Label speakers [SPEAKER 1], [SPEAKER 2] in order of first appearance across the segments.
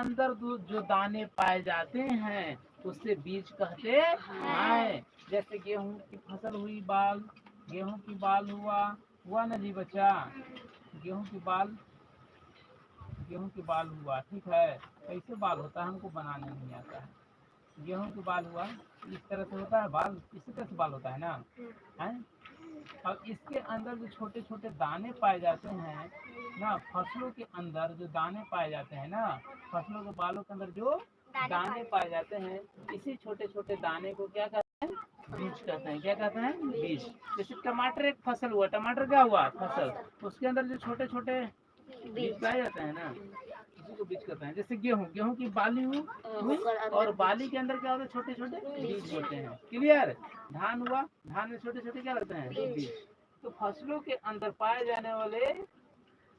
[SPEAKER 1] अंदर जो दाने पाए जाते हैं उससे बीज कहते हैं। जैसे गेहूं की फसल हुई, बाल, गेहूं की बाल हुआ ना जी बच्चा, गेहूं की बाल हुआ, ठीक है। कैसे बाल होता है हमको बनाने नहीं आता है। गेहूं की बाल हुआ, इस तरह से होता है बाल, इसी तरह से बाल होता है ना, है। अब इसके अंदर जो छोटे छोटे दाने पाए जाते हैं ना, फसलों के अंदर जो दाने पाए जाते हैं ना, फसलों के बालों के अंदर जो दाने पाए जाते हैं, इसी छोटे छोटे दाने को क्या कहते हैं? बीज कहते हैं। क्या कहते हैं? बीज। जैसे टमाटर एक फसल हुआ, टमाटर क्या हुआ? फसल। उसके अंदर जो छोटे छोटे बीज पाए जाते हैं ना, इसी को बीज कहते हैं। जैसे गेहूं की बाली हुई और बाली के अंदर क्या होता है? छोटे छोटे बीज होते हैं। क्लियर? धान हुआ, धान में छोटे छोटे क्या होते हैं? बीज। तो फसलों के अंदर पाए जाने वाले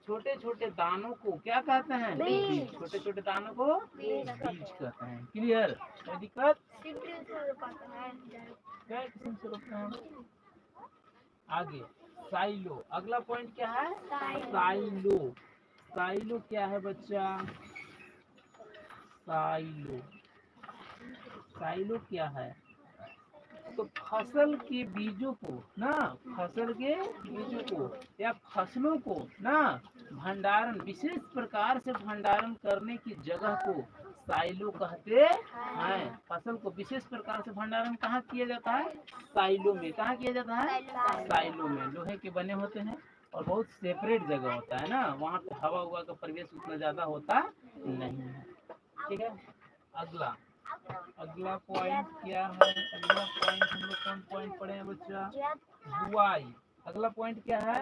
[SPEAKER 1] छोटे छोटे दानों को क्या कहते हैं? बीज। छोटे छोटे दानों को बीज कहते हैं। क्लियर? कोई दिक्कत? क्या किस्म से रोकते हैं? आगे साइलो, अगला पॉइंट क्या है? साइलो। साइलो क्या है बच्चा? साइलो क्या है? तो फसल के बीजों को ना, फसल के बीजों को या फसलों को ना भंडारण, विशेष प्रकार से भंडारण करने की जगह को साइलो कहते हैं। फसल को विशेष प्रकार से भंडारण कहाँ किया जाता है? साइलो में। कहाँ किया जाता है? साइलो में। लोहे के बने होते हैं और बहुत सेपरेट जगह होता है ना, वहाँ पे हवा का प्रवेश उतना ज्यादा होता नहीं है। ठीक है। अगला पॉइंट क्या है? अगला पॉइंट हम लोग कौन पॉइंट पढ़े हैं बच्चा? बुआई। अगला पॉइंट क्या है?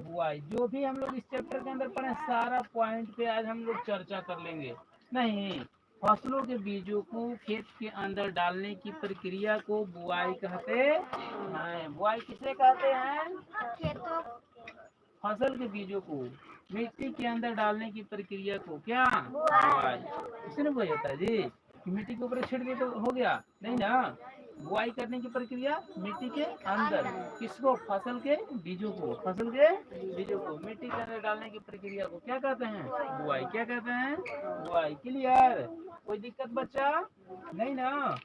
[SPEAKER 1] बुआई। जो भी हम लोग इस चैप्टर के अंदर पढ़े सारा पॉइंट पे आज हम लोग चर्चा कर लेंगे। नहीं, फसलों के बीजों को खेत के अंदर डालने की प्रक्रिया को बुआई कहते हैं। बुआई किसे कहते हैं? फसल के बीजों को मिट्टी के अंदर डालने की प्रक्रिया को क्या? बुआई। इसने बुआई होता है जी, मिट्टी के ऊपर छिड़ दिए तो हो गया? नहीं ना, बुआई करने की प्रक्रिया मिट्टी के अंदर। किसको? फसल के बीजों को। फसल के बीजों को मिट्टी के अंदर डालने की प्रक्रिया को क्या कहते हैं? बुआई। क्या कहते हैं? बुआई। क्लियर? कोई दिक्कत बच्चा? नहीं ना?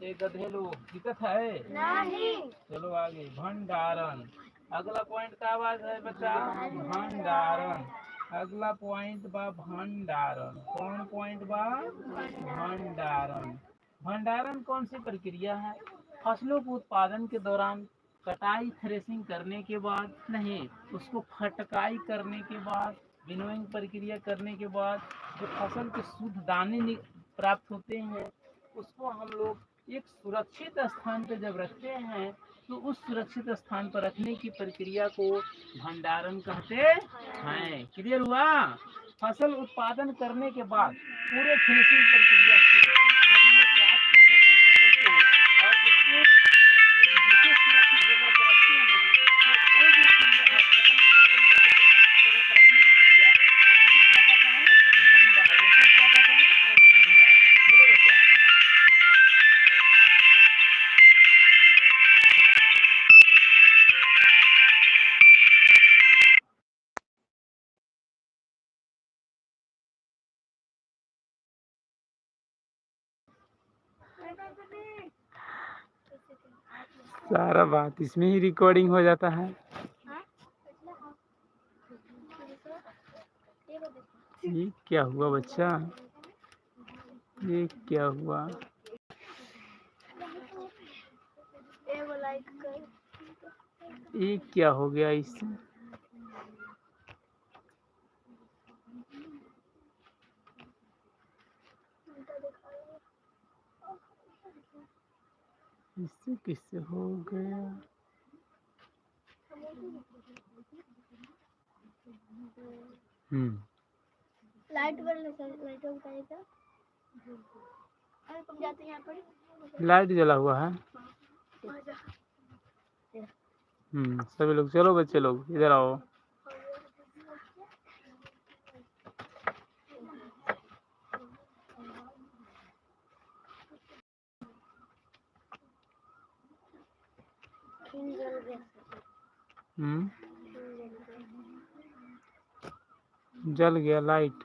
[SPEAKER 1] ये गधे लोग, दिक्कत है? नहीं। चलो आगे, भंडारण। अगला पॉइंट का आवाज है बच्चा? भंडारण। अगला पॉइंट बा भंडारण। कौन पॉइंट बा? भंडारण। भंडारण कौन सी प्रक्रिया है? फसलों के उत्पादन के दौरान कटाई, थ्रेसिंग करने के बाद, नहीं, उसको फटकाई करने के बाद, विनोइंग प्रक्रिया करने के बाद जो फसल के शुद्ध दाने प्राप्त होते हैं, उसको हम लोग एक सुरक्षित स्थान पर जब रखते हैं तो उस सुरक्षित स्थान पर रखने की प्रक्रिया को भंडारण कहते हैं। क्लियर हुआ? फसल उत्पादन करने के बाद पूरे फिनिशिंग प्रक्रिया से जब हम लोग प्राप्त कर लेते हैं फसल को और उसको एक विशेष सुरक्षित जगह पर रखते हैं, तो वो जो क्रिया है फसल उत्पादन करके सुरक्षित जगह पर रखने की क्रिया, उसी को क्या कहते हैं? भंडारण। उसी को क्या कहते हैं? भंडारण। मेरे बच्चा, सारा बात इसमें ही रिकॉर्डिंग हो जाता है। ये क्या हुआ बच्चा? ये क्या हुआ? ये क्या हो गया इससे? इससे किससे हो गया?
[SPEAKER 2] लाइट जाते हैं यहाँ पर।
[SPEAKER 1] लाइट जला हुआ है। सभी लोग चलो, बच्चे लोग इधर आओ। जल गया लाइट।